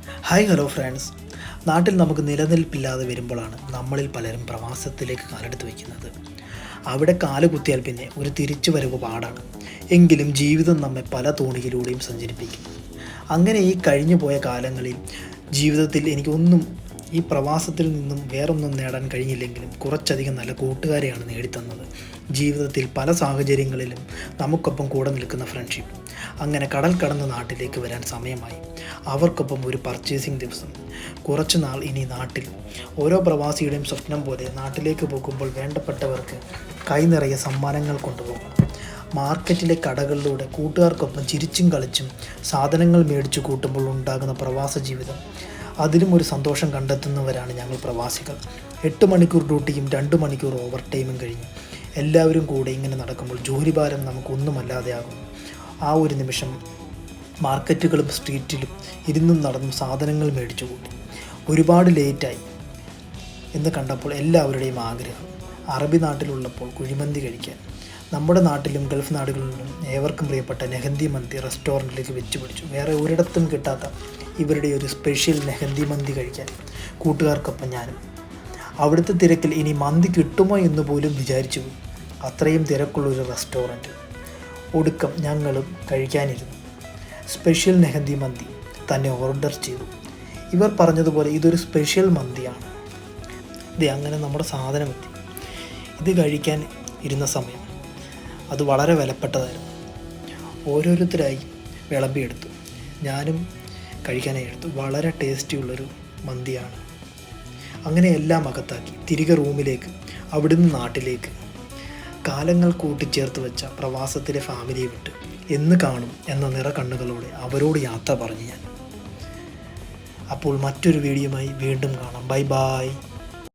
Hi hello friends. നാട്ടിൽ നമുക്ക് നിലനിൽപ്പില്ലാതെ വരുമ്പോഴാണ് നമ്മളിൽ പലരും പ്രവാസത്തിലേക്ക് കാലെടുത്ത് വയ്ക്കുന്നത്. അവിടെ കാല് കുത്തിയാൽ പിന്നെ ഒരു തിരിച്ചു വരവ് പാടാണ്. എങ്കിലും ജീവിതം നമ്മെ പല തോണിയിലൂടെയും സഞ്ചരിപ്പിക്കും. അങ്ങനെ ഈ കഴിഞ്ഞു പോയ കാലങ്ങളിൽ ജീവിതത്തിൽ എനിക്കൊന്നും ഈ പ്രവാസത്തിൽ നിന്നും വേറൊന്നും നേടാൻ കഴിഞ്ഞില്ലെങ്കിലും കുറച്ചധികം നല്ല കൂട്ടുകാരെയാണ് നേടിത്തന്നത്. ജീവിതത്തിൽ പല സാഹചര്യങ്ങളിലും നമുക്കൊപ്പം കൂടെ നിൽക്കുന്ന ഫ്രണ്ട്ഷിപ്പ്. അങ്ങനെ കടൽ കടന്ന് നാട്ടിലേക്ക് വരാൻ സമയമായി. അവർക്കൊപ്പം ഒരു പർച്ചേസിങ് ദിവസം. കുറച്ച് നാൾ ഇനി നാട്ടിൽ. ഓരോ പ്രവാസിയുടെയും സ്വപ്നം പോലെ നാട്ടിലേക്ക് പോകുമ്പോൾ വേണ്ടപ്പെട്ടവർക്ക് കൈ നിറയെ സമ്മാനങ്ങൾ കൊണ്ടുപോകണം. മാർക്കറ്റിലെ കടകളിലൂടെ കൂട്ടുകാർക്കൊപ്പം ചിരിച്ചും കളിച്ചും സാധനങ്ങൾ മേടിച്ചു കൂട്ടുമ്പോൾ ഉണ്ടാകുന്ന പ്രവാസ ജീവിതം, അതിലും ഒരു സന്തോഷം കണ്ടെത്തുന്നവരാണ് ഞങ്ങൾ പ്രവാസികൾ. 8 മണിക്കൂർ ഡ്യൂട്ടിയും 2 മണിക്കൂർ ഓവർ ടൈമും കഴിഞ്ഞ് എല്ലാവരും കൂടെ ഇങ്ങനെ നടക്കുമ്പോൾ ജോലിഭാരം നമുക്കൊന്നുമല്ലാതെയാകും. ആ ഒരു നിമിഷം മാർക്കറ്റുകളും സ്ട്രീറ്റിലും ഇരുന്നും നടന്നും സാധനങ്ങൾ മേടിച്ചു കൂട്ടി. ഒരുപാട് ലേറ്റായി എന്ന് കണ്ടപ്പോൾ എല്ലാവരുടെയും ആഗ്രഹം അറബി നാട്ടിലുള്ളപ്പോൾ കുഴിമന്തി കഴിക്കാൻ. നമ്മുടെ നാട്ടിലും ഗൾഫ് നാടുകളിലും ഏവർക്കും പ്രിയപ്പെട്ട നെഹന്തി മന്തി റെസ്റ്റോറൻറ്റിലേക്ക് വെച്ച് പിടിച്ചു. വേറെ ഒരിടത്തും കിട്ടാത്ത ഇവരുടെ ഒരു സ്പെഷ്യൽ നെഹന്തി മന്തി കഴിക്കാൻ കൂട്ടുകാർക്കൊപ്പം ഞാനും. അവിടുത്തെ തിരക്കിൽ ഇനി മന്തി കിട്ടുമോ എന്ന് പോലും വിചാരിച്ചു. അത്രയും തിരക്കുള്ളൊരു റെസ്റ്റോറൻറ്റ്. ഒടുക്കം ഞങ്ങളും കഴിക്കാനിരുന്നു. സ്പെഷ്യൽ നെഹന്തി മന്തി തന്നെ ഓർഡർ ചെയ്തു. ഇവർ പറഞ്ഞതുപോലെ ഇതൊരു സ്പെഷ്യൽ മന്തിയാണ്. അങ്ങനെ നമ്മുടെ സാധനം എത്തി. ഇത് കഴിക്കാൻ ഇരുന്ന സമയം അത് വളരെ വിലപ്പെട്ടതായിരുന്നു. ഓരോരുത്തരായി വിളമ്പിയെടുത്തു. ഞാനും കഴിക്കാനായി എടുത്തു. വളരെ ടേസ്റ്റിയുള്ളൊരു മന്തിയാണ്. അങ്ങനെ എല്ലാം അകത്താക്കി തിരികെ റൂമിലേക്ക്, അവിടുന്ന് നാട്ടിലേക്ക്. കാലങ്ങൾ കൂട്ടിച്ചേർത്ത് വെച്ച പ്രവാസത്തിലെ ഫാമിലിയെ വിട്ട് എന്ന് കാണും എന്ന നിറകണ്ണുകളോടെ അവരോട് യാത്ര പറഞ്ഞു ഞാൻ. അപ്പോൾ മറ്റൊരു വീഡിയോയുമായി വീണ്ടും കാണാം. Bye bye.